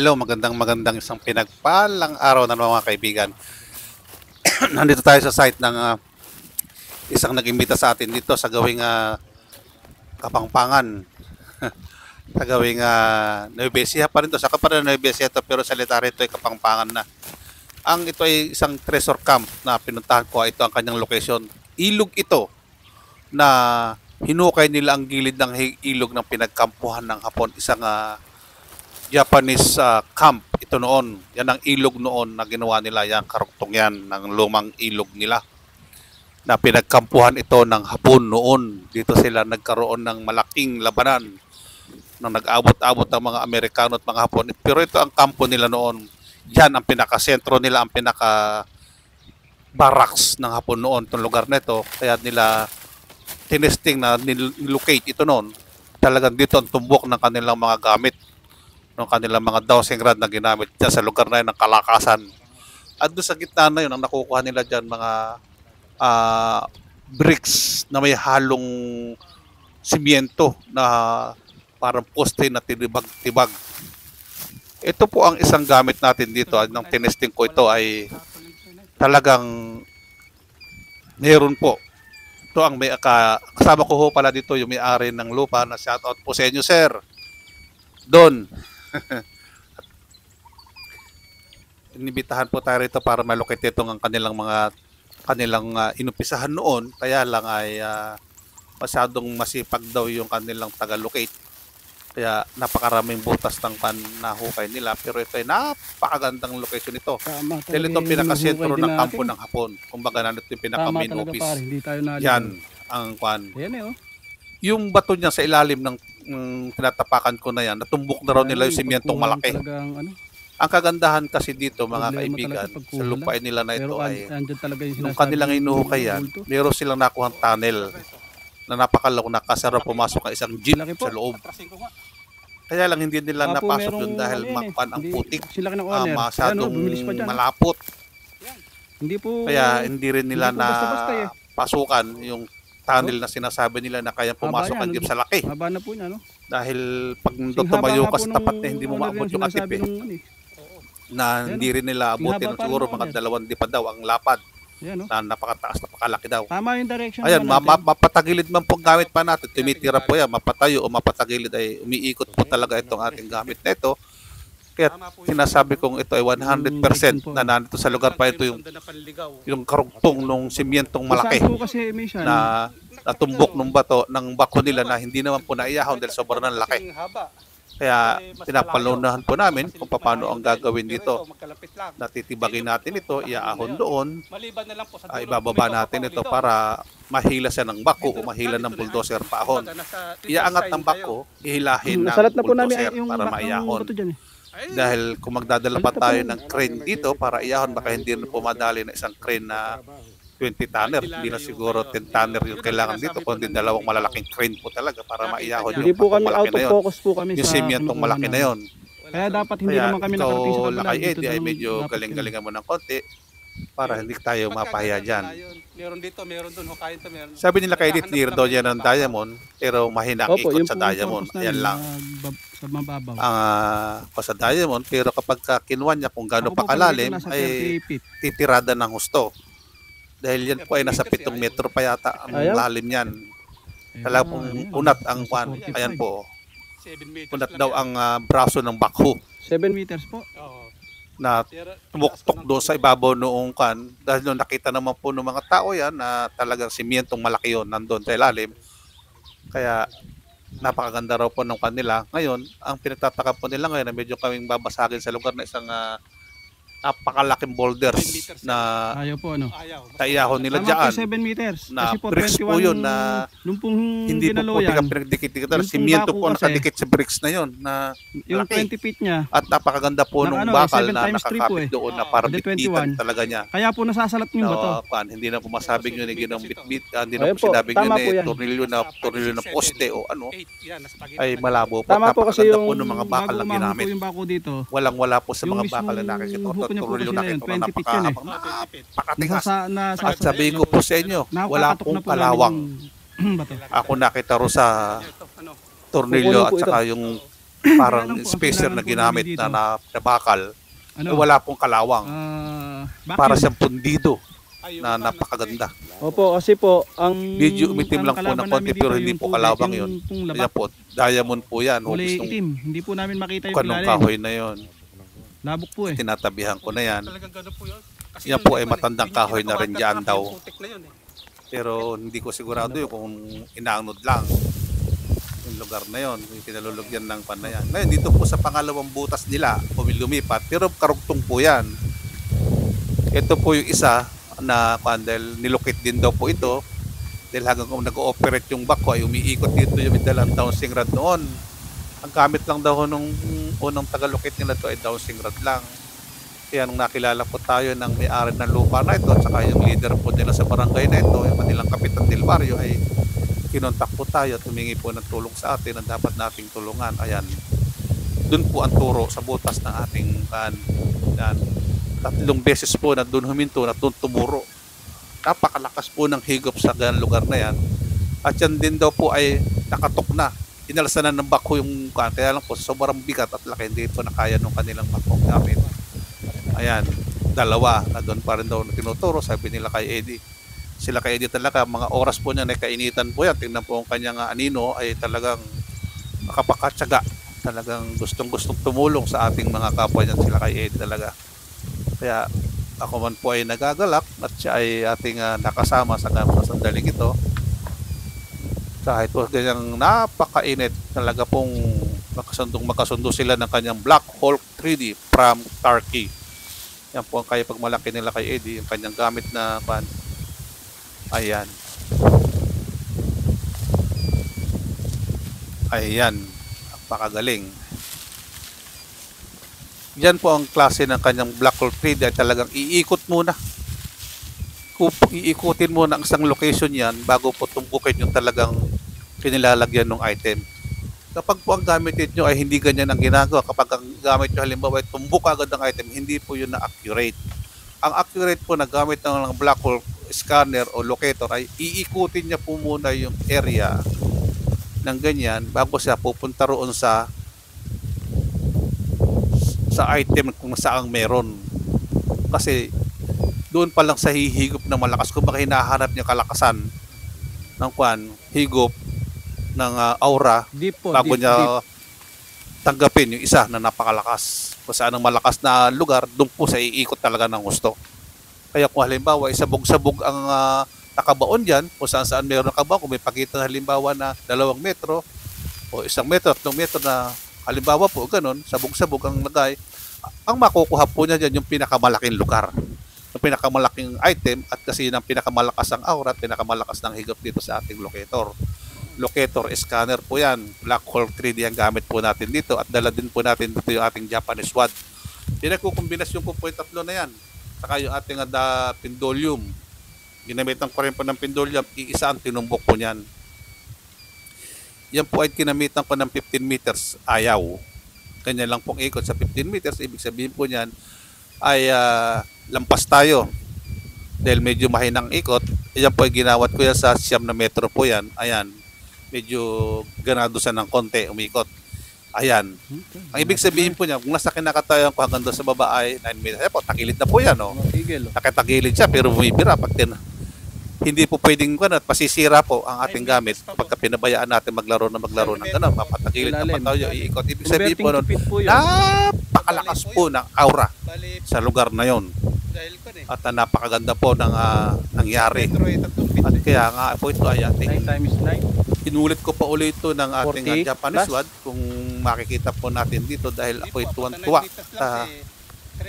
Hello, magandang isang pinagpalang araw na mga kaibigan. Nandito tayo sa site ng isang nag-imbita sa atin dito sa gawing Kapampangan. Sa gawing Nueva Ecija pa rin to. Saka pa rin Nueva Ecija to, pero salita rito ay Kapampangan na. Ito ay isang treasure camp na pinuntahan ko. Ito ang kanyang location. Ilog ito na hinukay nila ang gilid ng ilog ng pinagkampuhan ng Hapon. Isang Japanese camp ito noon. Yan ang ilog noon na ginawa nila. Yan, karuktong yan ng lumang ilog nila na pinagkampuhan ito ng Hapon noon. Dito sila nagkaroon ng malaking labanan nang nag-abot-abot ang mga Amerikano at mga Hapon. Pero ito ang kampo nila noon. Yan ang pinakasentro nila, ang pinaka barracks ng Hapon noon, itong lugar na ito. Kaya nila tinesting na nilocate ito noon. Talagang dito ang tumbok ng kanilang mga gamit, ng kanilang mga dowsing rod na ginamit dyan sa lugar na yun ng kalakasan. At doon sa gitna na yun, ang nakukuha nila dyan mga bricks na may halong simyento na parang poste na tinibag-tibag. Ito po ang isang gamit natin dito. Nang tinesting ko ito ay talagang meron po. Ito ang may kasama ko ho pala dito yung may-ari ng lupa na shoutout po sa inyo, sir. Don. Inibitahan po tayo rito para malocate itong ang kanilang inumpisahan noon, kaya lang ay masyadong masipag daw yung kanilang taga-locate, kaya napakaraming butas ng panahukay nila, pero ito ay napakagandang location ito. Dahil itong pinakasentro ng kampo ng Hapon, kumbaga nandito yung pinaka-main office. Yan ang kwan. Yung bato niya sa ilalim ng tinatapakan ko na yan, natumbok na raw nila yung simyentong malaki. Ang kagandahan kasi dito mga kaibigan, sa lupain nila na ito ay nung kanilang inuhukay yan, meron silang nakuhang tunnel na napakalawak na kasara pumasok ang isang jeep sa loob. Kaya lang hindi nila napasok yun dahil makpan ang putik, masyadong malapot. Kaya hindi rin nila napasukan yung tunnel na sinasabi nila na kaya pumasok ang jeep sa laki. Dahil pag tumayo ka sa tapat na hindi mo maabot yung atip na hindi rin nila abutin siguro mga 2 di pa daw ang lapad na napakataas, napakalaki daw. Tama yung direction. Ayan, mapatagilid man pong gamit pa natin, tumitira po yan, mapatayo o mapatagilid ay umiikot po talaga itong ating gamit na ito. Kaya sinasabi kong ito ay 100% na nandito sa lugar pa ito yung karugtong ng simyentong malaki na natumbok ng bato ng bako nila na hindi naman po naiyahon dahil sobrang laki. Kaya pinapalunahan po namin kung paano ang gagawin dito. Natitibagin natin ito, iaahon doon, ibababa natin ito para mahila siya ng bako o mahila ng bulldozer paahon. Iaangat ng bako, ihilahin ng bulldozer para maiyahon. Dahil kung magdadala pa tayo ng crane dito para iahon, baka hindi na pumadali na isang crane na 20 tonner, hindi na siguro 10 tonner yung kailangan dito, kundi 2 malalaking crane po talaga para maiyahon yung malaki na yun. Yung simyentong malaki na yun. Kaya dapat hindi naman kami nakarating sa Lakay Eddie ay medyo galing-galingan mo ng konti para hindi tayo mapahiya dyan. Meron dito, meron doon, hukayin to, meron. Sabi nila kay Edith, near daw yan ng diamond, pero mahina ang ikot sa diamond. Ayan lang. Sa mababaw. Sa diamond, pero kapag kinuha niya kung gaano pa kalalim, ay titirada ng husto. Dahil yan po ay nasa 7 metro pa yata ang lalim niyan. Talaga pong unat ang kwan. Ayan po. Unat daw ang braso ng bakho. 7 meters po. Na tumuktok doon sa ibabaw noong kwan. Dahil nung nakita naman po ng mga tao yan na talagang simyentong malaki yun nandun sa ilalim. Kaya napakaganda raw po ng kanila. Ngayon, ang pinagtataka po nila ngayon na medyo kaming babasagin sa lugar na isang napakalaking boulders na taiyahon nila dyan. 7 meters. Na bricks po yun na hindi po puti ka pinagdikit-dikit. Simyento po nakadikit sa bricks na yun. Na yung 20 feet niya. At napakaganda po nung bakal na nakakapit doon na parang bitbitan talaga niya. Kaya po nasasalat yung bato. Hindi na po masabing yun yung bitbit. Hindi na po sinabing yun tornilyo na poste o ano. Ay malabo po. Tama po kasi yung mga bakal na ginamit. Walang-wala po sa mga bakal na nakikita. Tornilyo na ito na napakatigas. At sabihin ko po sa inyo, wala pong kalawang. Ako nakita ro sa tornilyo at saka yung parang Kaya lang po, ang spacer kailangan na po ginamit namin na, dito, na bakal, ano, wala pong kalawang. Para vacuum. siyang pundido Ay, yung na pan, napakaganda. Opo, kasi po, ang Medyo umitim lang po kalaban ng konti namin dito, pero hindi yung po tubig, kalawang yung yun. pong Kaya labak, po, diamond po yan. kulay Hugis ng itim. Hindi po namin makita yung kanong ilalim. kahoy na yon. Labok po eh. Tinatabihan ko na yan. talagang gano'n po yun. Kasi Yan yun, po di ay ba, matandang yun yung kahoy na rin kinakawagan dyan namin, daw. yung putik na yun eh. Pero hindi ko sigurado yun kung inaanod lang yung lugar na yon, yung kinalulugyan ng pan na yan. Ngayon, dito po sa pangalawang butas nila, lumipat, pero karugtong po yan. Ito po yung isa na dahil nilukit din daw po ito dahil hanggang kung nag-ooperate yung bako ay umiikot dito yung dalang downsing rod noon. Ang gamit lang daw nung unang tagalukit nila to ay downsing rod lang. Kaya nung nakilala po tayo ng may-ari ng lupa na ito at saka yung leader po nila sa barangay na ito, yung kanilang Kapitan del Barrio, ay kinontak po tayo at humingi po ng tulong sa atin na dapat nating tulungan. Ayan, dun po ang turo sa butas ng ating yan. 3 beses po na dun huminto na dun tumuro. Napakalakas po ng higop sa ganang lugar na yan. At yan din daw po ay nakatok na. Inalsanan ng bako yung kaya lang po sobrang bigat at laki, hindi po nakaya nung kanilang bako gamit. Ayan, 2 na doon pa rin daw na tinuturo, sabi nila kay Eddie. Sila kay Eddie talaga, mga oras po niya na kainitan po yan. Tingnan po ang kanyang anino ay talagang makapakatsaga. Talagang gustong-gustong tumulong sa ating mga kapwa niyan, sila kay Eddie talaga. Kaya ako man po ay nagagalak at siya ay ating nakasama sa sandaling ito. Kahit po ganyang napakainit, talaga pong makasundo sila ng kanyang Black Hawk 3D from Turkey. Yan po ang kaya pagmalaki nila kay Eddie, yung kanyang gamit na pan. Ayan. Ayan. Napakagaling. Yan po ang klase ng kanyang Black Hole 3D ay talagang iikot muna. Iikutin mo ng isang location yan bago po tumbukin yung talagang kinilalagyan ng item. Kapag po ang gamit nyo ay hindi ganyan ang ginagawa, kapag ang gamit nyo halimbawa ay tumbok agad ang item, hindi po yun na accurate. Ang accurate po na gamit ng black hole scanner o locator ay iikutin niya po muna yung area ng ganyan bago siya pupunta roon sa item kung saang meron. Kasi doon pa lang sa hihigop na malakas, kung baka hinahanap niya kalakasan ng higop ng aura Deep po, bago deep, niya deep. tanggapin yung isa na napakalakas. Kung saan ang malakas na lugar, doon po sa iikot talaga ng gusto. Kaya kung halimbawa, sabog-sabog ang nakabaon dyan, kung saan meron nakabaon, kung may pagitan halimbawa na 2 metro o 1 metro, 3 metro na halimbawa po, ganun, sabog-sabog ang lagay, ang makukuha po niya dyan yung pinakamalaking lugar, yung pinakamalaking item, at kasi ng pinakamalakas ang aura at pinakamalakas ng higop dito sa ating locator. Locator scanner po yan, Black Hole 3D ang gamit po natin dito, at dala din po natin dito yung ating Japanese WAD. Pinagkukombinasyon po yung 3 na yan, saka yung ating pendulum. Ginamitan ko rin po ng pendulum, iisa ang tinumbok po niyan. Yan po ay kinamitan ko ng 15 meters ayaw. Kanya lang pong ikot sa 15 meters, ibig sabihin po niyan ay lampas tayo. Dahil medyo mahinang ikot, yan po ay ginawat ko yan sa 9 na metro po yan. Ayan, medyo ganado siya ng konti, umikot. Ayan. Ang ibig sabihin po niya, kung nasa kinakatayan ko hanggang doon sa baba ay 9 meters. Ayan po, tagilid na po yan. Oh. Nakatagilid siya pero bumibira pag hindi po pwedeng at pasisira po ang ating gamit pagka pinabayaan natin maglaro ng gano'n, mapatagilid na pa tayo, iikot. Ibig sabihin po nun, napakalakas po ng aura Bali, sa lugar na yon dahil ko eh. at napakaganda po ng nangyari. At kaya nga po ito ay 9 ating times 9. inulit ko pa ulit ito ng ating 40 Japanese plus. WAD kung makikita po natin dito dahil ako'y tuwan-tuwa sa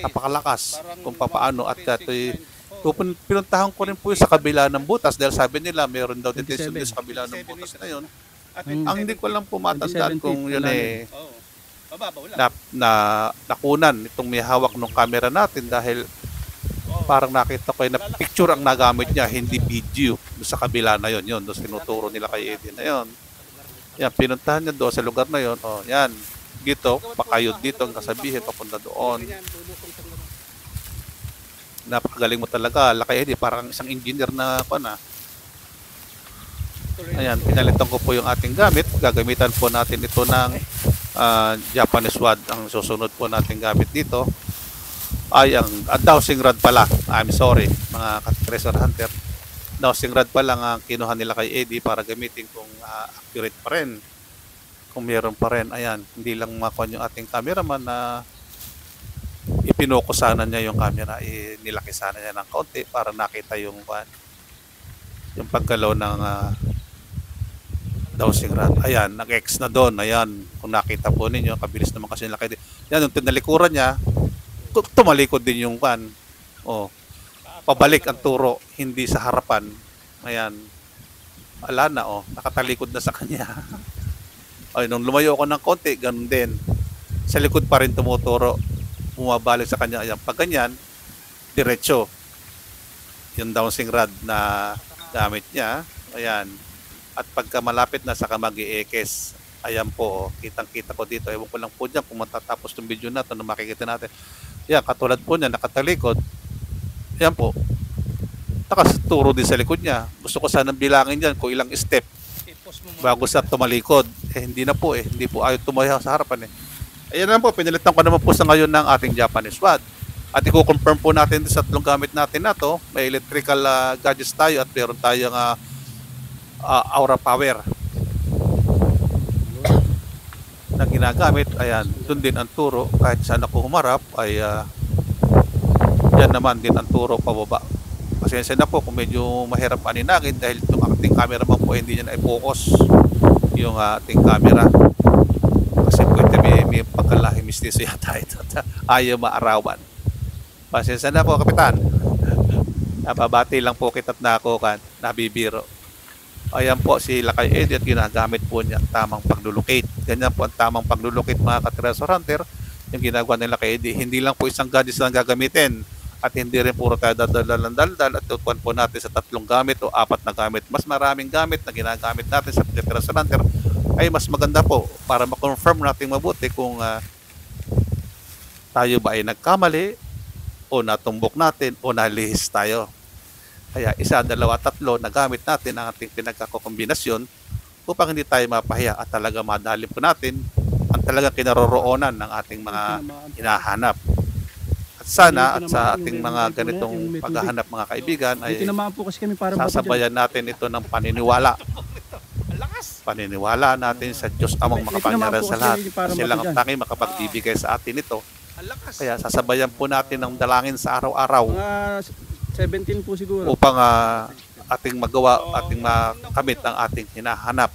napakalakas kung papaano at ito'y pinuntahan ko rin po yung sa kabila ng butas dahil sabi nila meron daw detention din sa kabila ng butas na yun. Ang hindi ko lang po matandaan 27 kung yun Oo. Mababaw lang. nakunan itong may hawak ng camera natin dahil parang nakita ko na picture ang nagamit niya, hindi video doon sa kabila na yun. Doon sinuturo nila kay Eddie na yun. Yan, pinuntahan niya doon sa lugar na yun. Oh, yan. Dito, pakayod dito ang kasabihin, papunta doon. Napakagaling mo talaga. Lakay Eddie, parang isang engineer na tuloy. Ayan, pinalitan ko po yung ating gamit. Gagamitan po natin ito ng Japanese rod. Ang susunod po natin gamit dito ay ang dowsing rod pala. I'm sorry, mga treasure hunter. Dowsing rod pa lang ang kinuha nila kay Eddie para gamitin kung accurate pa rin. Kung meron pa rin, ayan, hindi lang makuha yung ating cameraman na ipinoko sana niya yung camera, nilaki sana niya ng kaunti para nakita yung paggalaw ng dowsing rod. Ayan, nag-X na doon. Ayan, kung nakita po ninyo, kabilis naman kasi nilaki din. Yan, yung tinalikuran niya, tumalikod din yung pabalik ang turo, hindi sa harapan. Ayan, wala na, nakatalikod na sa kanya. Ay, nung lumayo ako ng konti, ganun din. Sa likod pa rin tumuturo, bumabalik sa kanya. Ayan, pag ganyan, diretso. Yung dowsing rod na gamit niya, ayan. At pagka malapit na saka mag-i-ekes, ayan po, kitang-kita ko dito. Ewan ko lang po dyan kung matatapos yung video na ito na makikita natin. Ayan, katulad po niya, nakatalikod. Ayan po, nakaturo din sa likod niya. Gusto ko sanang bilangin dyan kung ilang step bago sa tumalikod. Hindi na po hindi po ayaw tumaya sa harapan Ayan na po, pinalitan ko naman po sa ngayon ng ating Japanese rod. At i-confirm po natin sa tatlong gamit natin na to. May electrical gadgets tayo at meron tayong aura power na ginagamit. Ayan, dun din ang turo. Kahit saan ako humarap ay yan naman din ang turo pababa. Pasensya na po kung medyo mahirap aninagin dahil itong ating cameraman po hindi niya na-focus yung ating camera. Kasi po ito may pagkalahi mistiso yata ito. Ayaw maarawan. Pasensya na po, Kapitan. Nababati lang po kita't na ako nabibiro. Ayan po si Lakay Eddie at ginagamit po niya tamang paglulocate. Ganyan po ang tamang paglulocate mga ka-treasure hunter. Yung ginagawa nila kay Eddie. Hindi lang po isang gadgets lang gagamitin. At hindi rin puro tayo daldal at tutuan po natin sa tatlong gamit o 4 na gamit. Mas maraming gamit na ginagamit natin sa treasure hunter ay mas maganda po para ma-confirm natin mabuti kung tayo ba ay nagkamali o natumbok natin o nalihis tayo. Kaya 1, 2, 3 na gamit natin ang ating pinagkakombinasyon upang hindi tayo mapahiya at talaga madali po natin ang talagang kinaroroonan ng ating mga hinahanap. At sana at sa ating mga ganitong paghahanap mga kaibigan ay sasabayan natin ito ng paniniwala. Paniniwala natin sa Diyos Amang makapangyarihan sa lahat. Kasi lang ang tanging makapagbibigay sa atin ito. Kaya sasabayan po natin ng dalangin sa araw-araw. 17 po siguro. Upang ating magawa, ating makamit ang ating hinahanap.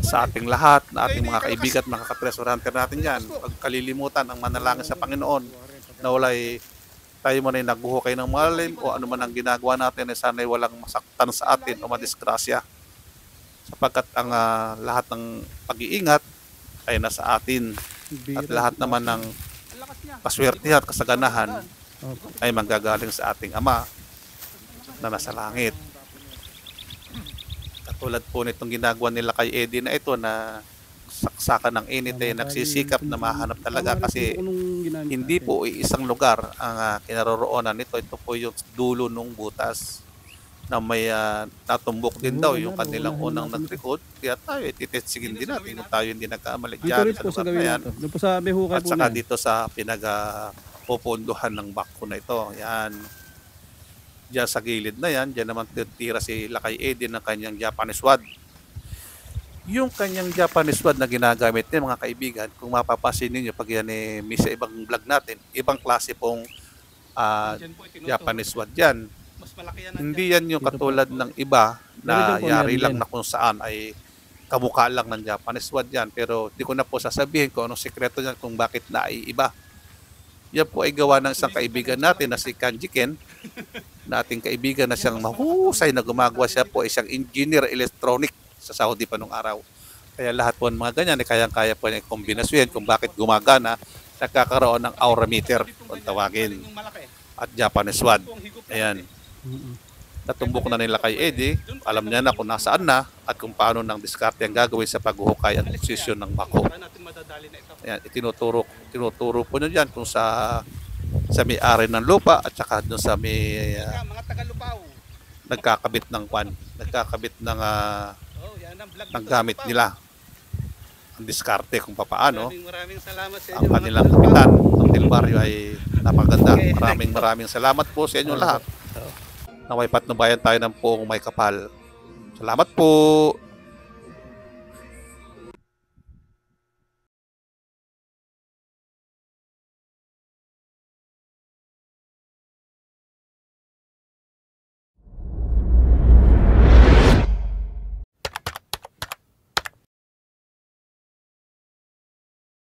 Sa ating lahat, na ating mga kaibigan at mga ka-treasure hunter natin yan. Pag kalilimutan ang manalangin sa Panginoon na walay tayo man ay nagbuhukay ng malalim o ano man ang ginagawa natin ay sana'y walang masaktan sa atin o madisgrasya. Sapagkat ang lahat ng pag-iingat ay nasa atin at lahat naman ng kaswertihan at kasaganahan ay manggagaling sa ating Ama na nasa langit. Katulad po nitong ginagawa nila kay Eddie na ito na saksakan ng init ay nagsisikap na mahanap talaga kasi hindi po isang lugar ang kinaroroonan nito. Ito po yung dulo ng butas na may natumbok din daw yung kanilang unang nag-record. Kaya tayo itititsigin din natin kung tayo hindi nagkamali dyan sa lugar na yan. At saka dito sa pupunduhan ng bako na ito. Yan. Diyan sa gilid na yan, diyan naman tira si Lakay Eddie ng kanyang Japanese rod. Yung kanyang Japanese rod na ginagamit niya mga kaibigan, kung mapapansin ninyo pag yan may sa ibang vlog natin, ibang klase pong Japanese rod yan. Hindi yan yung katulad ng iba na yari lang na kung saan ay kamukha lang ng Japanese rod yan. Pero di ko na po sasabihin kung anong sekreto yan kung bakit na ay iba. Yan po ay gawa ng isang kaibigan natin na si Kanji Ken, na ating kaibigan na siyang mahusay na gumagawa. Siya po ay siyang engineer electronic sa Saudi pa nung araw. Kaya lahat po ng mga ganyan ay kayang-kaya po niya kombinasyon kung bakit gumagana, nagkakaroon ng aura meter kung tawagin at Japanese rod. Ayan. Natumbok na nila kay Eddie, alam niya na kung nasaan na at kung paano ng diskarte ang gagawin sa paghuhukay at posisyon ng bako. Ayan, tinuturo po niya dyan kung sa may-ari ng lupa at saka doon sa may nagkakabit ng nagkakabit ng Oh, yan ang vlog ng nito, gamit Pao. nila. Ang diskarte kung papaano. Maraming salamat sa Ang inyo. mga kanilang kalpao. kapitan, ang Del Barrio ay napaganda. Okay. Maraming salamat po sa inyo lahat. Naway patnubayan tayo ng poong may kapal. Salamat po.